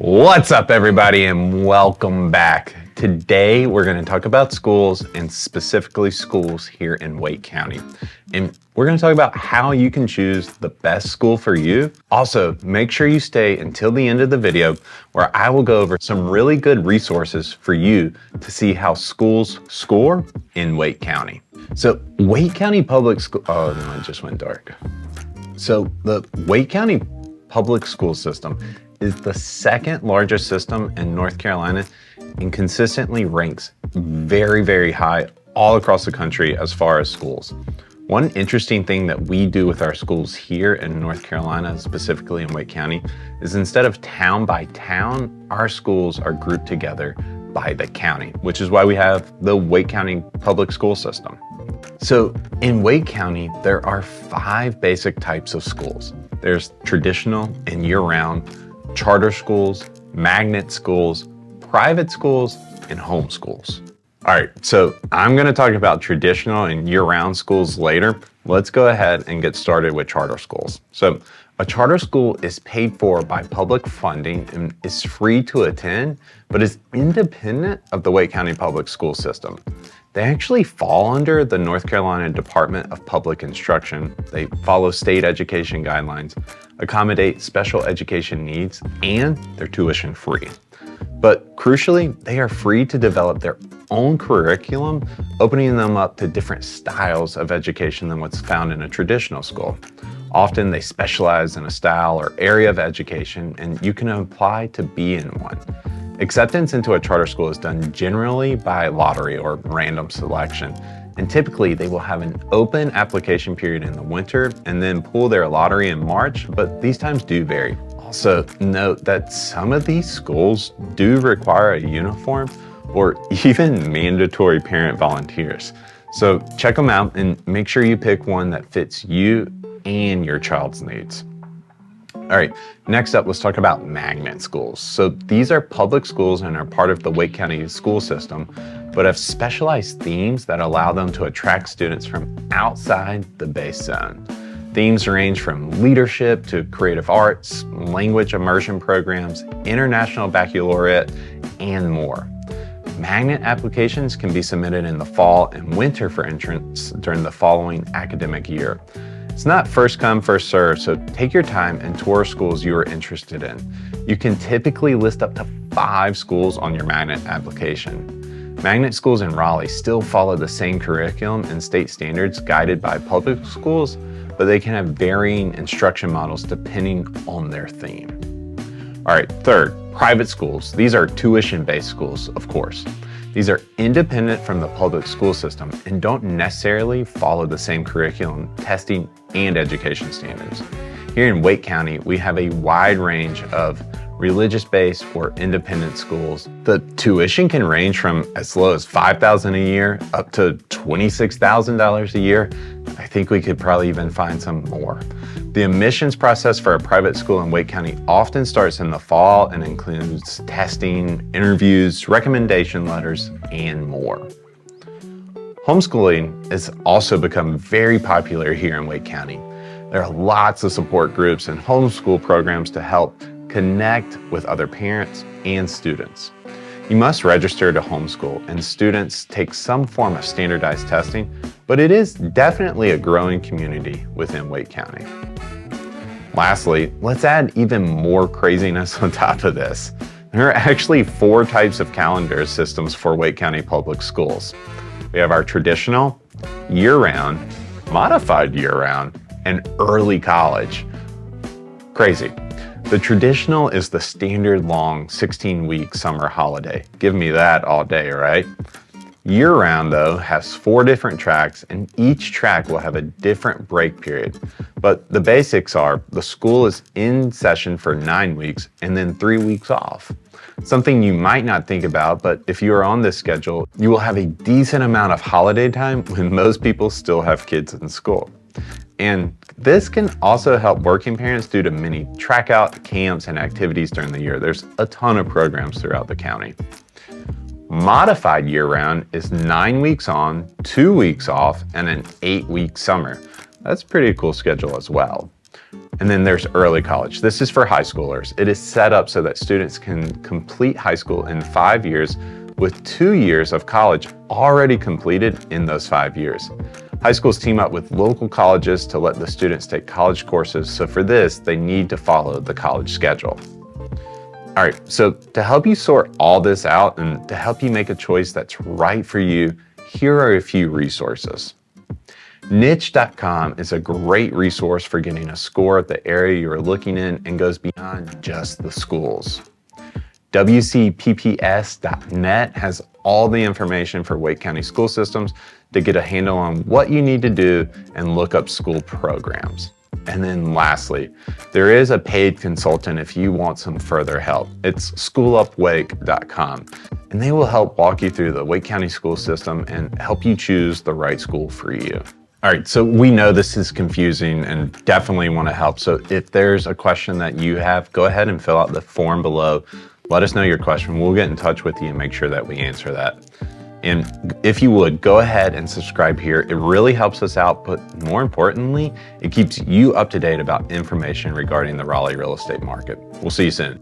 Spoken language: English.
What's up, everybody, and welcome back. Today, we're going to talk about schools and specifically schools here in Wake County. And we're going to talk about how you can choose the best school for you. Also, make sure you stay until the end of the video where I will go over some really good resources for you to see how schools score in Wake County. So, Wake County Public School, oh no, it just went dark. So, the Wake County Public School System is the second largest system in North Carolina and consistently ranks very, very high all across the country as far as schools. One interesting thing that we do with our schools here in North Carolina, specifically in Wake County, is instead of town by town, our schools are grouped together by the county, which is why we have the Wake County Public School System. So in Wake County, there are 5 basic types of schools. There's traditional and year-round, charter schools, magnet schools, private schools, and home schools. All right, so I'm going to talk about traditional and year-round schools later. Let's go ahead and get started with charter schools. So a charter school is paid for by public funding and is free to attend, but is independent of the Wake County Public School System. They actually fall under the North Carolina Department of Public Instruction. They follow state education guidelines, accommodate special education needs, and they're tuition free. But crucially, they are free to develop their own curriculum, opening them up to different styles of education than what's found in a traditional school. Often they specialize in a style or area of education, and you can apply to be in one. Acceptance into a charter school is done generally by lottery or random selection, and typically they will have an open application period in the winter and then pull their lottery in March, but these times do vary. Also, note that some of these schools do require a uniform or even mandatory parent volunteers. So check them out and make sure you pick one that fits you and your child's needs. All right, next up, let's talk about magnet schools. So these are public schools and are part of the Wake County school system, but have specialized themes that allow them to attract students from outside the base zone. Themes range from leadership to creative arts, language immersion programs, international baccalaureate, and more. Magnet applications can be submitted in the fall and winter for entrance during the following academic year. It's not first come, first serve, so take your time and tour schools you are interested in. You can typically list up to 5 schools on your magnet application. Magnet schools in Raleigh still follow the same curriculum and state standards guided by public schools, but they can have varying instruction models depending on their theme. All right, third, private schools. These are tuition-based schools, of course. These are independent from the public school system and don't necessarily follow the same curriculum, testing, and education standards. Here in Wake County, we have a wide range of religious-based or independent schools. The tuition can range from as low as $5,000 a year up to $26,000 a year. I think we could probably even find some more. The admissions process for a private school in Wake County often starts in the fall and includes testing, interviews, recommendation letters, and more. Homeschooling has also become very popular here in Wake County. There are lots of support groups and homeschool programs to help connect with other parents and students. You must register to homeschool, and students take some form of standardized testing, but it is definitely a growing community within Wake County. Lastly, let's add even more craziness on top of this. There are actually 4 types of calendar systems for Wake County Public Schools. We have our traditional, year-round, modified year-round, and early college. Crazy. The traditional is the standard long 16-week summer holiday. Give me that all day, right? Year-round, though, has 4 different tracks, and each track will have a different break period. But the basics are the school is in session for 9 weeks and then 3 weeks off. Something you might not think about, but if you are on this schedule, you will have a decent amount of holiday time when most people still have kids in school. And this can also help working parents due to many track out camps and activities during the year. There's a ton of programs throughout the county. Modified year-round is 9 weeks on, 2 weeks off, and an 8-week summer. That's a pretty cool schedule as well. And then there's early college. This is for high schoolers. It is set up so that students can complete high school in 5 years with 2 years of college already completed in those 5 years. High schools team up with local colleges to let the students take college courses. So for this, they need to follow the college schedule. All right, so to help you sort all this out and to help you make a choice that's right for you, here are a few resources. Niche.com is a great resource for getting a score at the area you're looking in and goes beyond just the schools. WCPPS.net has all the information for Wake County school systems to get a handle on what you need to do and look up school programs. And then lastly, there is a paid consultant if you want some further help. It's schoolupwake.com, and they will help walk you through the Wake County school system and help you choose the right school for you. All right, so we know this is confusing and definitely want to help. So if there's a question that you have, go ahead and fill out the form below. Let us know your question. We'll get in touch with you and make sure that we answer that. And if you would, go ahead and subscribe here. It really helps us out, but more importantly, it keeps you up to date about information regarding the Raleigh real estate market. We'll see you soon.